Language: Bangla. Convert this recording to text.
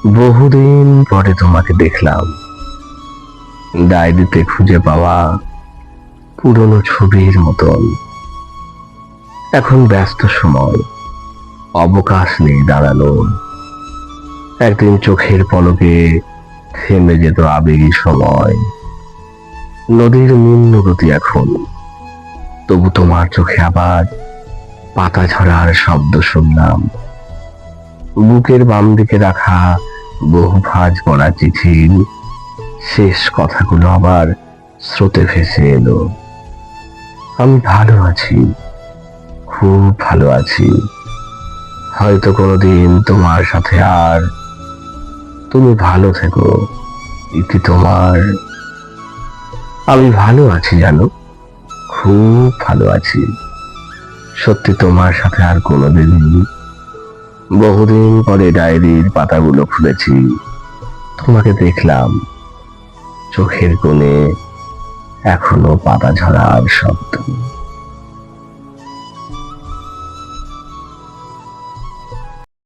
বহুদিন পরে তোমাকে দেখলাম। ডায়েরিতে খুঁজে পাওয়া পুরনো ছবির মতন। এখন ব্যস্ত সময়, অবকাশ নেই দাঁড়ানোর। একদিন চোখের পলকে থেমে যেত আবেগী সময়। নদীর নিম্ন গতি এখন, তবু তোমার চোখে আবার পাতা ঝরার শব্দ শুনলাম। বুকের বাম দিকে রাখা বহু ভাঁজ পড়া চিঠির শেষ কথাগুলো আবার স্রোতে ভেসে এলো। আমি ভালো আছি, খুব ভালো আছি। হয়তো কোনোদিন তোমার সাথে আর। তুমি ভালো থেকো, ইতি তোমার। আমি ভালো আছি জানো, খুব ভালো আছি। সত্যি তোমার সাথে আর কোনোদিন। বহুদিন পরে ডায়েরির পাতাগুলো খুলেছি, তোমাকে দেখলাম। চোখের কোণে এখনো পাতা ঝরার শব্দ।